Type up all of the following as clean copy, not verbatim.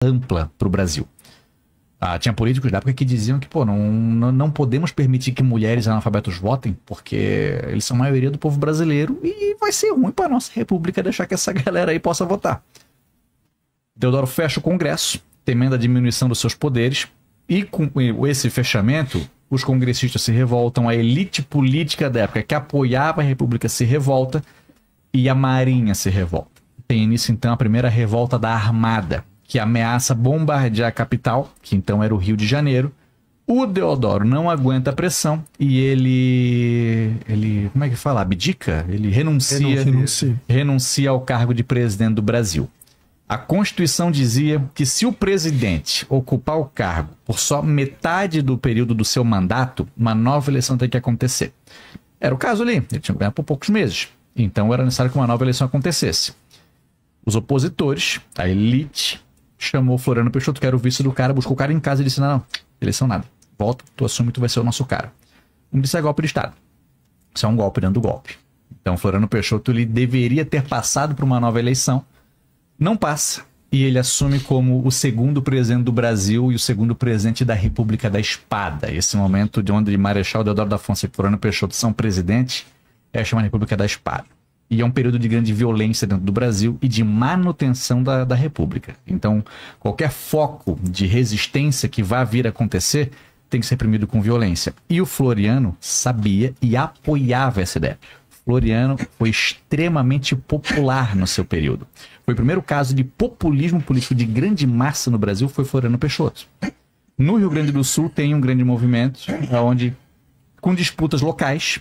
ampla para o Brasil. Tinha políticos da época que diziam que, pô, não podemos permitir que mulheres analfabetos votem, porque eles são a maioria do povo brasileiro e vai ser ruim para a nossa república deixar que essa galera aí possa votar. Deodoro fecha o Congresso, temendo a diminuição dos seus poderes, e com esse fechamento, os congressistas se revoltam, a elite política da época que apoiava a república se revolta e a marinha se revolta. Tem início, então, a primeira revolta da Armada, que ameaça bombardear a capital, que então era o Rio de Janeiro. O Deodoro não aguenta a pressão e ele como é que fala? Abdica? Ele renuncia ao cargo de presidente do Brasil. A Constituição dizia que se o presidente ocupar o cargo por só metade do período do seu mandato, uma nova eleição tem que acontecer. Era o caso ali, ele tinha que ganhar por poucos meses. Então era necessário que uma nova eleição acontecesse. Os opositores, a elite, chamou Floriano Peixoto, que era o vice do cara, buscou o cara em casa e disse, não, eleição nada. Volta, tu assume, tu vai ser o nosso cara. Isso é golpe de Estado. Isso é um golpe dentro do golpe. Então Floriano Peixoto, ele deveria ter passado por uma nova eleição, não passa, e ele assume como o segundo presidente do Brasil e o segundo presidente da República da Espada. Esse momento de onde Marechal Deodoro da Fonseca e Floriano Peixoto são presidentes, é chamada República da Espada. E é um período de grande violência dentro do Brasil e de manutenção da República. Então, qualquer foco de resistência que vá vir a acontecer tem que ser reprimido com violência. E o Floriano sabia e apoiava essa ideia. Floriano foi extremamente popular no seu período. Foi o primeiro caso de populismo político de grande massa no Brasil, foi Floriano Peixoto. No Rio Grande do Sul tem um grande movimento, onde, com disputas locais,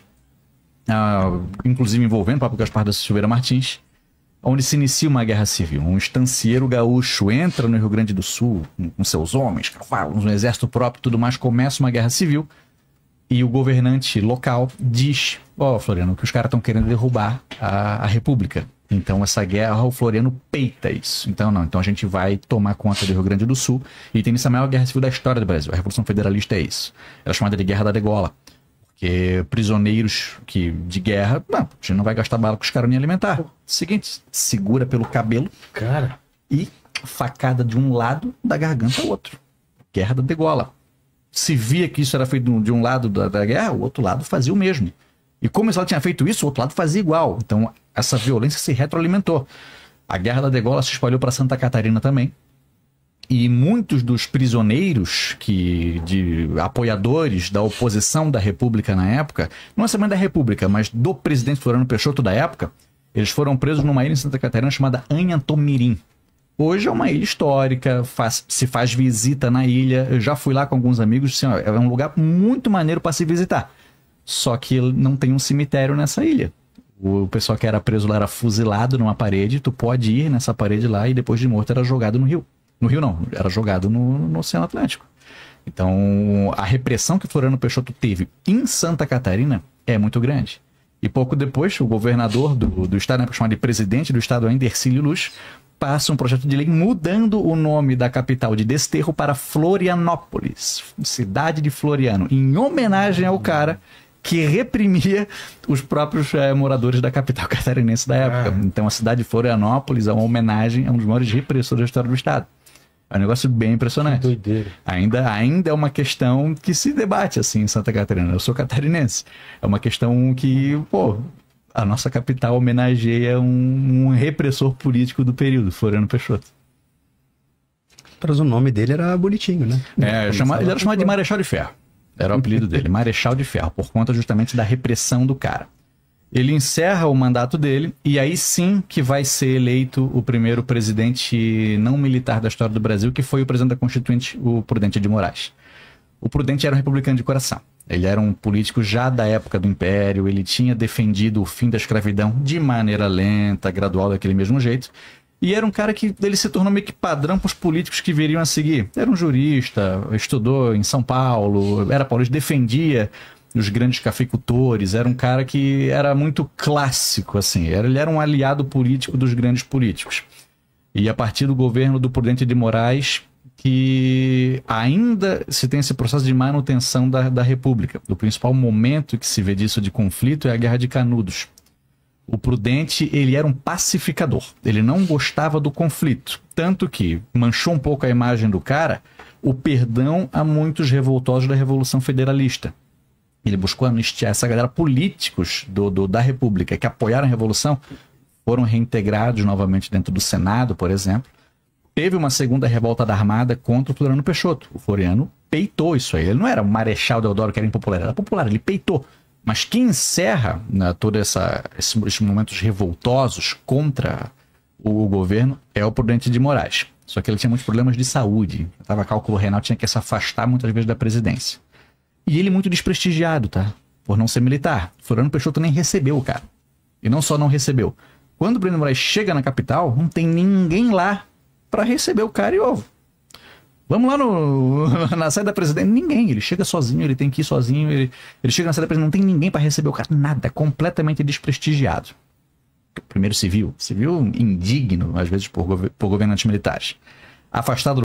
inclusive envolvendo o próprio Gaspar da Silveira Martins, onde se inicia uma guerra civil. Um estancieiro gaúcho entra no Rio Grande do Sul com seus homens, cavalos, um exército próprio e tudo mais, começa uma guerra civil e o governante local diz, Floriano, que os caras estão querendo derrubar a República. Então essa guerra, o Floriano peita isso. Então a gente vai tomar conta do Rio Grande do Sul e tem essa maior guerra civil da história do Brasil. A Revolução Federalista é isso. Ela é chamada de Guerra da Degola. Porque prisioneiros de guerra, a gente não vai gastar bala com os caras nem alimentar. Seguinte, segura pelo cabelo, cara, e facada de um lado da garganta ao outro. Guerra da Degola. Se via que isso era feito de um lado da guerra, o outro lado fazia o mesmo. E como ela tinha feito isso, o outro lado fazia igual. Então essa violência se retroalimentou. A Guerra da Degola se espalhou para Santa Catarina também. E muitos dos prisioneiros, apoiadores da oposição da República na época, não é somente da República, mas do presidente Floriano Peixoto da época, eles foram presos numa ilha em Santa Catarina chamada Anhantomirim. Hoje é uma ilha histórica, se faz visita na ilha. Eu já fui lá com alguns amigos, assim, é um lugar muito maneiro para se visitar. Só que não tem um cemitério nessa ilha. O pessoal que era preso lá era fuzilado numa parede, tu pode ir nessa parede lá e depois de morto era jogado no rio. No Rio não, era jogado no Oceano Atlântico. Então, a repressão que Floriano Peixoto teve em Santa Catarina é muito grande. E pouco depois, o governador do estado, chamado de presidente do estado ainda, Hercílio Luz, passa um projeto de lei mudando o nome da capital de Desterro para Florianópolis, cidade de Floriano, em homenagem ao cara que reprimia os próprios moradores da capital catarinense da época. Então, a cidade de Florianópolis é uma homenagem a um dos maiores repressores da história do estado. É um negócio bem impressionante. Doideira. Ainda é uma questão que se debate assim em Santa Catarina. Eu sou catarinense. É uma questão que, a nossa capital homenageia um repressor político do período, Floriano Peixoto. Mas o nome dele era bonitinho, né? Ele era chamado de Marechal de Ferro. Era o apelido dele, Marechal de Ferro, por conta justamente da repressão do cara. Ele encerra o mandato dele e aí sim que vai ser eleito o primeiro presidente não militar da história do Brasil, que foi o presidente da Constituinte, o Prudente de Moraes. O Prudente era um republicano de coração. Ele era um político já da época do Império, ele tinha defendido o fim da escravidão de maneira lenta, gradual, daquele mesmo jeito. E era um cara que ele se tornou meio que padrão para os políticos que viriam a seguir. Era um jurista, estudou em São Paulo, era paulista, defendia os grandes cafeicultores, era um cara que era muito clássico, assim. Ele era um aliado político dos grandes políticos. E a partir do governo do Prudente de Moraes, que ainda se tem esse processo de manutenção da República. O principal momento que se vê disso de conflito é a Guerra de Canudos. O Prudente, ele era um pacificador. Ele não gostava do conflito. Tanto que manchou um pouco a imagem do cara o perdão a muitos revoltosos da Revolução Federalista. Ele buscou amnistiar essa galera, políticos da República que apoiaram a Revolução, foram reintegrados novamente dentro do Senado, por exemplo. Teve uma segunda revolta da Armada contra o Floriano Peixoto. O Floriano peitou isso aí. Ele não era o Marechal Deodoro que era impopular, era popular, ele peitou. Mas quem encerra, né, todos esses momentos revoltosos contra o governo é o Prudente de Moraes. Só que ele tinha muitos problemas de saúde. Estava cálculo renal, tinha que se afastar muitas vezes da presidência. E ele muito desprestigiado, tá? Por não ser militar. Floriano Peixoto nem recebeu o cara. E não só não recebeu. Quando o Prudente de Moraes chega na capital, não tem ninguém lá para receber o cara e ovo. Vamos lá na sede da presidência. Ninguém. Ele chega sozinho, ele tem que ir sozinho. Ele chega na sede da presidência, não tem ninguém para receber o cara. Nada. Completamente desprestigiado. Primeiro civil indigno, às vezes, por governantes militares. Afastado